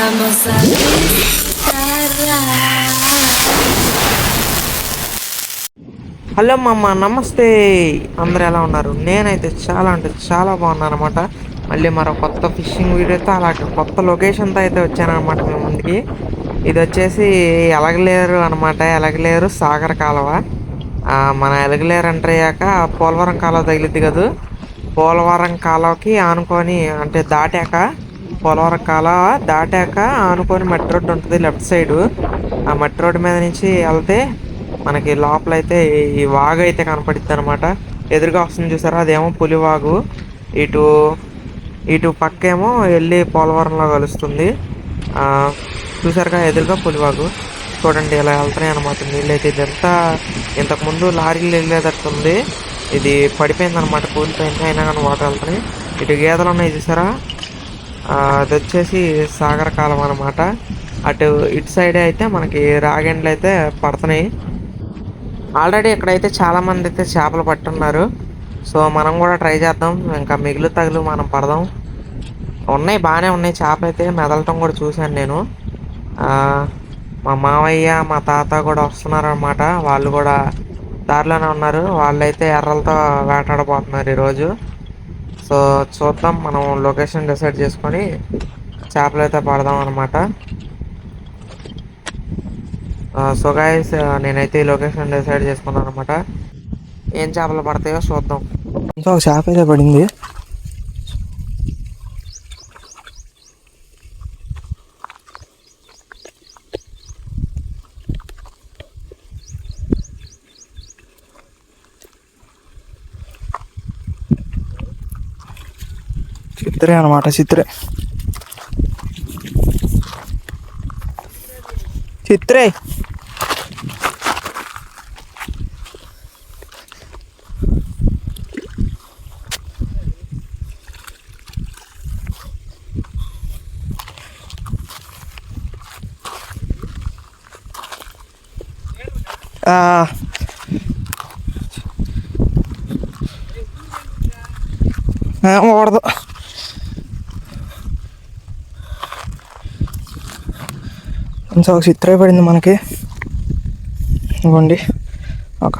Vamos a disparar. Hello మామ, నమస్తే. అందరు ఎలా ఉన్నారు? నేనైతే చాలా అంటే చాలా బాగున్నాను అనమాట. మళ్ళీ మరో కొత్త ఫిషింగ్ వీడియోతో అలాగే కొత్త లొకేషన్తో అయితే వచ్చానమాట మీ ముందుకి. ఇది వచ్చేసి ఎలగలేరు అనమాట. ఎలగలేరు సాగర కాలువ. మన ఎలగలేరు ఎంటర్ అయ్యాక పోలవరం కాలువ తగిలిద్ది కదా. పోలవరం కాలువకి ఆనుకొని అంటే దాటాక, పోలవరం కాలువ దాటాక ఆనుకొని మట్టి రోడ్డు ఉంటుంది లెఫ్ట్ సైడు. ఆ మట్టి రోడ్డు మీద నుంచి వెళ్తే మనకి లోపలైతే ఈ వాగు అయితే కనపడిద్ది అనమాట. ఎదురుగా వస్తుంది చూసారా, అదేమో పులివాగు. ఇటు ఇటు పక్కేమో వెళ్ళి పోలవరంలో కలుస్తుంది. ఆ, చూసారుగా ఎదురుగా పులివాగు. చూడండి ఇలా వెళ్తున్నాయి అనమాట నీళ్ళైతే. ఇదంతా ఇంతకుముందు లారీలు వెళ్ళేటట్టుంది. ఇది పడిపోయింది అనమాట, కూలిపోయింది. అయినా కానీ వాటర్ వెళ్తున్నాయి. ఇటు గేదెలు ఉన్నాయి చూసారా, అది వచ్చేసి సాగర కాలం అనమాట. అటు ఇటు సైడ్ అయితే మనకి రాగెండ్లు అయితే పడుతున్నాయి. ఆల్రెడీ ఇక్కడైతే చాలామంది అయితే చేపలు పట్టున్నారు. సో మనం కూడా ట్రై చేద్దాం. ఇంకా మిగులు తగులు మనం పడదాం. ఉన్నాయి, బాగానే ఉన్నాయి. చేప అయితే మెదలటం కూడా చూశాను నేను. ఆ, మా మావయ్య మా తాత కూడా వస్తున్నారు అనమాట. వాళ్ళు కూడా దారిలోనే ఉన్నారు. వాళ్ళైతే ఎర్రలతో వేటాడబోతున్నారు ఈరోజు. సో చూద్దాం, మనం లొకేషన్ డిసైడ్ చేసుకొని చేపలు అయితే పడదాం అనమాట. సో గైస్, నేనైతే ఈ లొకేషన్ డిసైడ్ చేసుకున్నాను అనమాట. ఏం చేపలు పడతాయో చూద్దాం. ఇంకా ఒక చేప అయితే పడింది. చిత్రే అనమాట, చిత్రే చిత్రే. ఓడదు. కొంచెం ఒక చిత్రే పడింది మనకి. ఇవ్వండి, ఒక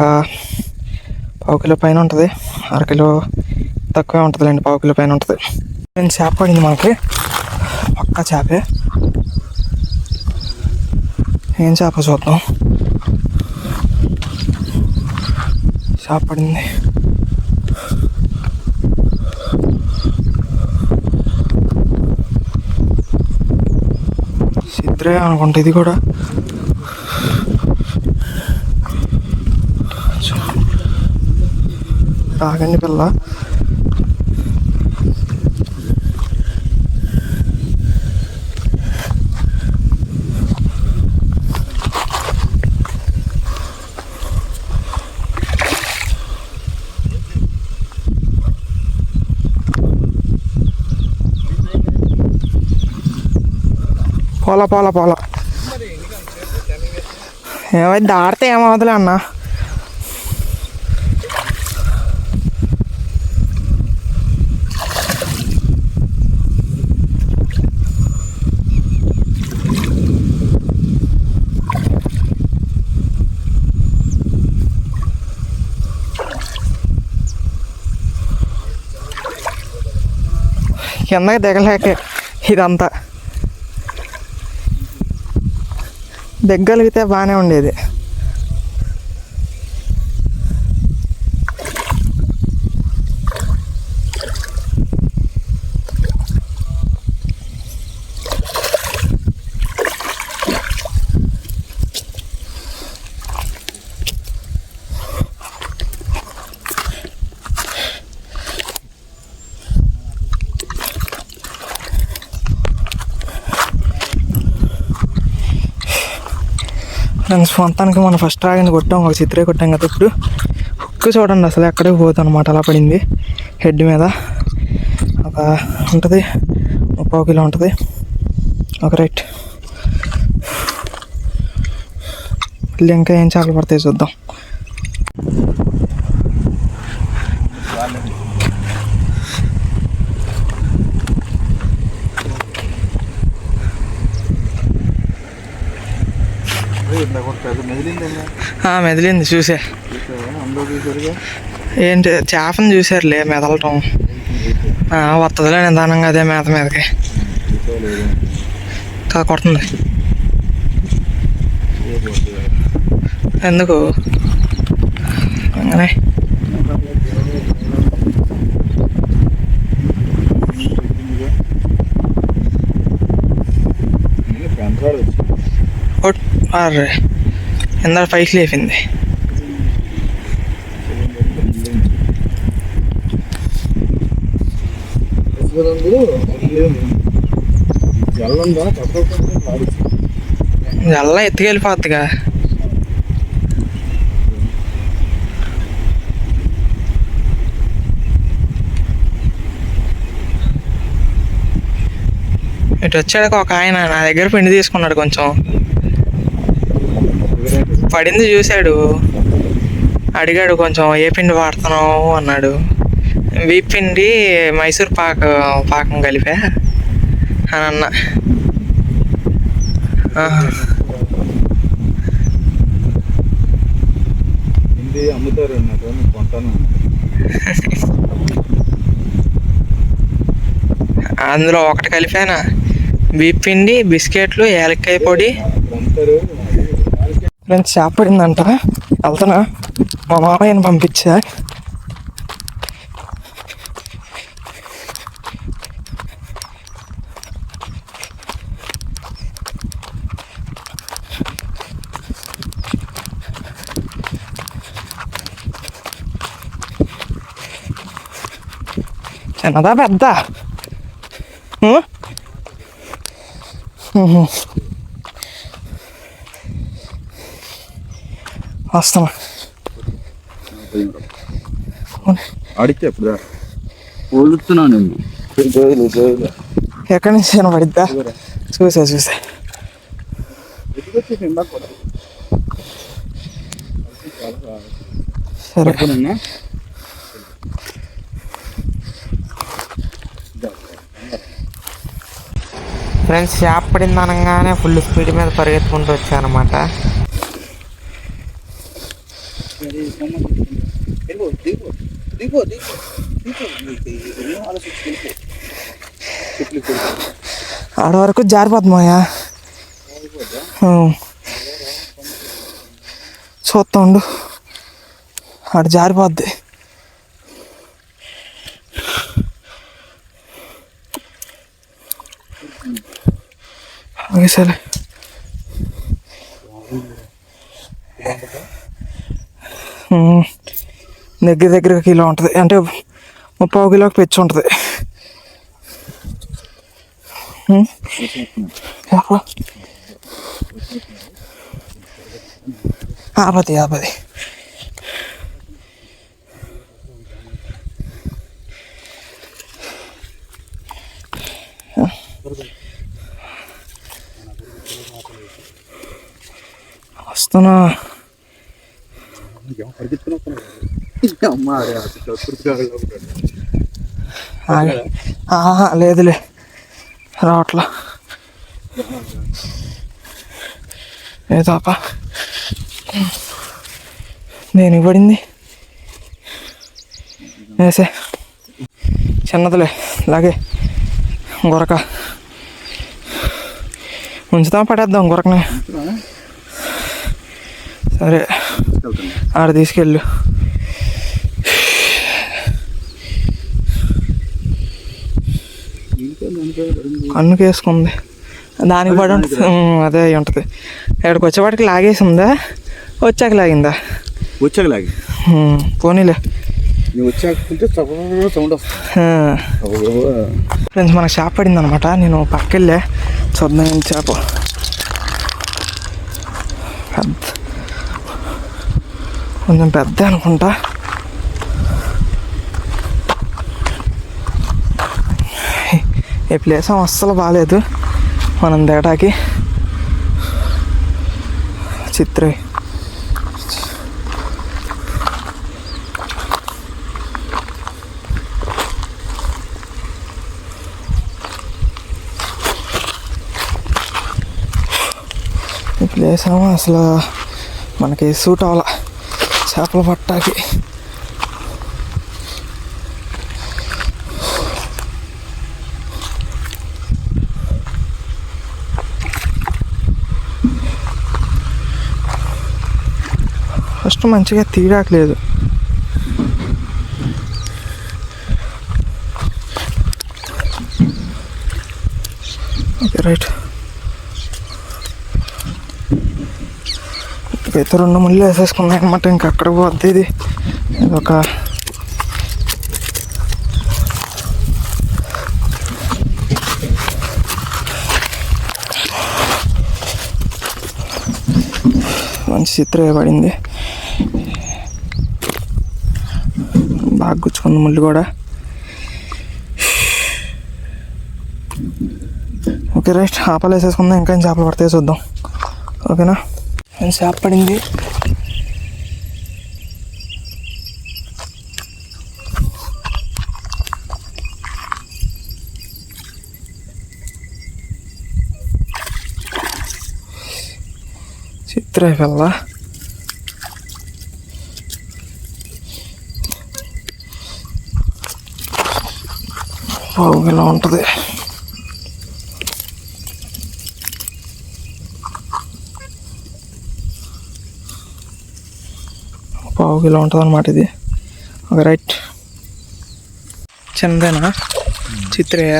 పావు కిలో పైన ఉంటుంది. అరకిలో తక్కువే ఉంటుందిలేండి, పావు కిలో పైన ఉంటుంది. చేప పడింది మనకి, పక్కా చేపే. ఏం చేప చూద్దాం. చేప పడింది. చిత్రే అనుకుంటా ఇది కూడా. రాగండి పిల్ల. పోలా పోలా పోలా. ఏమైతే దాడితే ఏమవుతులే అన్న. కిందకి దిగలేక ఇదంతా. దిగ్గలిగితే బాగానే ఉండేది. ఫ్రెండ్స్, మొత్తానికి మనం ఫస్ట్ రాగింది కొట్టాం, ఒక చిత్రే కొట్టాం కదా. ఇప్పుడు హుక్ చూడండి, అసలు ఎక్కడికి పోతుంది అనమాట. అలా పడింది హెడ్ మీద. ఒక ఉంటుంది, 30 కిలో ఉంటుంది. ఒక రైట్. మళ్ళీ ఇంకా ఏం చేపలు పడతాయి చూద్దాం. మెదిలింది చూసే. ఏంటి చేపను చూసారులే మెదలటం. వస్తుందిలే నిదానంగా అదే మేత మీదకి కొడుతుంది. ఎందుకు അങ്ങനെ ఎంత పైకి లేపింది. జల్ల ఎత్తుకెళ్ళిపోద్దిగా. ఇటు వచ్చాక ఒక ఆయన నా దగ్గర పిండి తీసుకున్నాడు. కొంచెం పడింది చూశాడు, అడిగాడు కొంచెం ఏ పిండి వాడుతున్నావు అన్నాడు. వీప్ పిండి మైసూర్ పాకం కలిపా అని అన్నా. అందులో ఒకటి కలిపానా, వీప్ పిండి, బిస్కెట్లు, యాలక్కాయ పొడి. ఫ్రెండ్స్ చేప పడిందంట, వెళ్తున్నా. మా మామయ్యని పంపించా. చిన్నదా పెద్ద? వస్తున్నా. అడిగితే ఎప్పుడు వదులుతున్నాను నేను. ఎక్కడి నుంచి పడిద్దా? చూసా సరే. ఫ్రెండ్స్ చేప పడింది అనగానే ఫుల్ స్పీడ్ మీద పరిగెత్తుకుంటూ వచ్చానమాట. ఆడ వరకు జారిపోద్ది మాయా. చూస్తా ఉండు, ఆడ జారిపోద్ది. సరే దగ్గర కిలో ఉంటుంది, అంటే 30 కిలోకి పెంచి ఉంటుంది. ఆపది వస్తున్నా. లేదులే, రావట్లా. ఏదాపా దేనికి పడింది? వేసే చిన్నదిలే, అలాగే గొరక ఉంచుతాం, పడేద్దాం గొరకని. సరే ఆడ తీసుకెళ్ళు. కన్నుకి వేసుకుంది, దానికి పడి ఉంటుంది. అదే అయి ఉంటుంది. ఎక్కడికి వచ్చేవాడికి లాగేసి ఉందా, వచ్చాక లాగిందా? వచ్చాక లాగి పోనీలే. ఫ్రెండ్స్ మనకు చేప పడింది అనమాట. నేను పక్కకెళ్ళా చూద్దాం ఏంటి చేప. కొంచెం పెద్ద అనుకుంటా. ఈ ప్లేస్ అస్సలు బాగాలేదు మనం దిగటానికి. చిత్ర లేసాము అసలు మనకి సూట్ అవ్వాల చేపలు పట్టాకి. ఫస్ట్ మంచిగా తీయడానికి ఓకే రైట్. అయితే 2 ముళ్ళు వేసేసుకున్నాయి అనమాట. ఇంకా అక్కడ పోద్ది ఇది ఒక మంచి చిత్రం పడింది. బాగా గుచ్చుకుంది ముళ్ళు కూడా. ఓకే రైట్, ఆపలు వేసేసుకుందాం. ఇంకా చేపలు పడితే చూద్దాం. ఓకేనా, చేప పడింది. చిత్ర పిల్ల ఇలా ఉంటుంది. పావుకిలో ఉంటుంది అన్నమాట ఇది. ఒక రైట్. చిన్నదేనా చిత్రయ్య?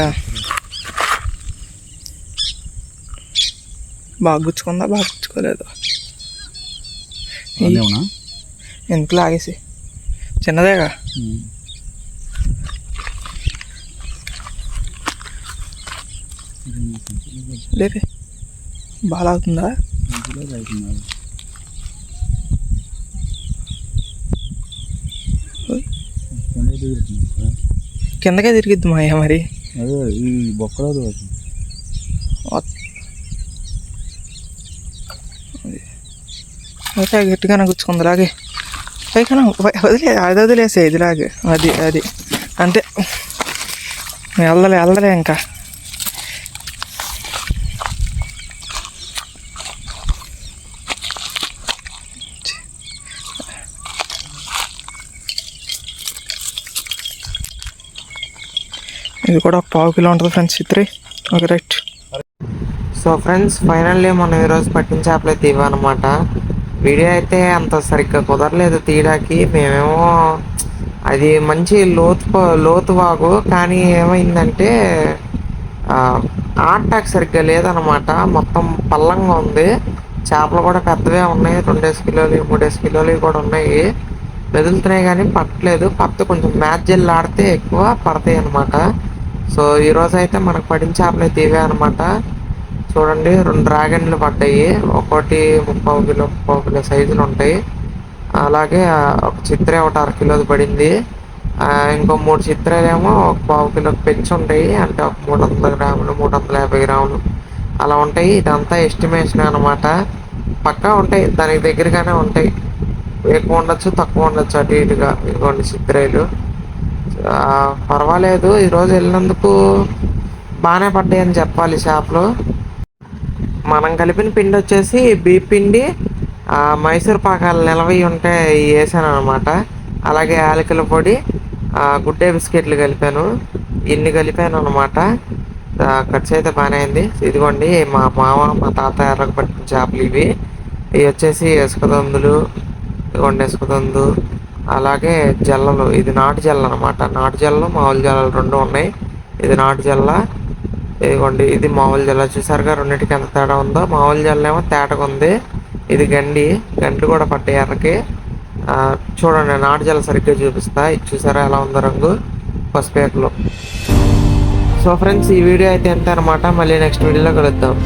బాగా గుచ్చుకుందా బాగా గుచ్చుకోలేదు? ఎందుకు లాగేసి? చిన్నదేగా. లేదే బాగా లాగుతుందా? కిందకే తిరిగిద్ది మాయ మరి. అయితే గట్టిగానే గుచ్చుకుంది లాగే. పైకన్నా అది వదిలేసే ఇది లాగే. అది అంటే వెళ్ళలే ఇంకా. ఇది కూడా 1/4 కిలో ఉంటుంది ఫ్రెండ్స్ చిత్రి. Okay right. So friends, finally మనం ఈరోజు పట్టిన చేపలు అయితే ఇవన్నమాట. వీడియో అయితే అంత సరిగ్గా కుదరలేదు తీయడానికి. మేమేమో అది మంచి లోతు వాగు, కానీ ఏమైందంటే ఆటాక్ సరిగ్గా లేదనమాట. మొత్తం పల్లంగా ఉంది. చేపలు కూడా పెద్దవే ఉన్నాయి. 2 కిలోలు 3 కిలోలు కూడా ఉన్నాయి. మెదులుతున్నాయి కానీ పట్టలేదు. పడితే కొంచెం మ్యాచ్ జల్లు ఆడితే ఎక్కువ పడతాయి అనమాట. సో ఈరోజు అయితే మనకు పడిన చేపలు అయితే ఇవే అనమాట. చూడండి, 2 డ్రాగన్లు పడ్డాయి. ఒకటి 3/4 కిలో సైజులు ఉంటాయి. అలాగే ఒక చిత్ర ఒకటి 1/2 కిలోది పడింది. ఇంకో 3 చిత్రాలేమో 1/4 కిలోకి పెంచి ఉంటాయి. అంటే ఒక 300 గ్రాములు 350 గ్రాములు అలా ఉంటాయి. ఇదంతా ఎస్టిమేషన్ అనమాట. పక్కా ఉంటాయి, దానికి దగ్గరగానే ఉంటాయి. ఎక్కువ ఉండొచ్చు తక్కువ ఉండొచ్చు, అటు ఇటుగా. ఇదిగోండి చిత్రాలు. పర్వాలేదు, ఈరోజు వెళ్ళినందుకు బాగానే పడ్డాయి అని చెప్పాలి చేపలు. మనం కలిపిన పిండి వచ్చేసి బీప్ పిండి, మైసూర్ పాకాలు నిలవి ఉంటే వేసాను అనమాట. అలాగే యాలకుల పొడి, గుడ్డే బిస్కెట్లు కలిపాను. ఇన్ని కలిపాను అనమాట. ఖర్చు అయితే బాగానే అయింది. ఇదిగోండి మా మామ మా తాత ఎర్రకు పట్టిన చేపలు ఇవి. వచ్చేసి ఇసుకదొందులు. ఇదిగోండి ఇసుకదొందు. అలాగే జల్లలు. ఇది నాటు జల్ల అనమాట. నాటు జల్లు మామూలు జల్లలు 2 ఉన్నాయి. ఇది నాటు జల్ల. ఇదిగోండి ఇది మామూలు జల్ల. చూసారుగా రెండింటికి ఎంత తేడా ఉందో. మామూలు జల్ల ఏమో తేటగా ఉంది. ఇది గండి కూడా పట్టాయి ఎర్రకి. చూడండి నాటు జల్ల సరిగ్గా చూపిస్తా. ఇది చూసారా ఎలా ఉందో రంగు పసుపేకలో. సో ఫ్రెండ్స్, ఈ వీడియో అయితే ఎంత అనమాట. మళ్ళీ నెక్స్ట్ వీడియోలో కలుద్దాం.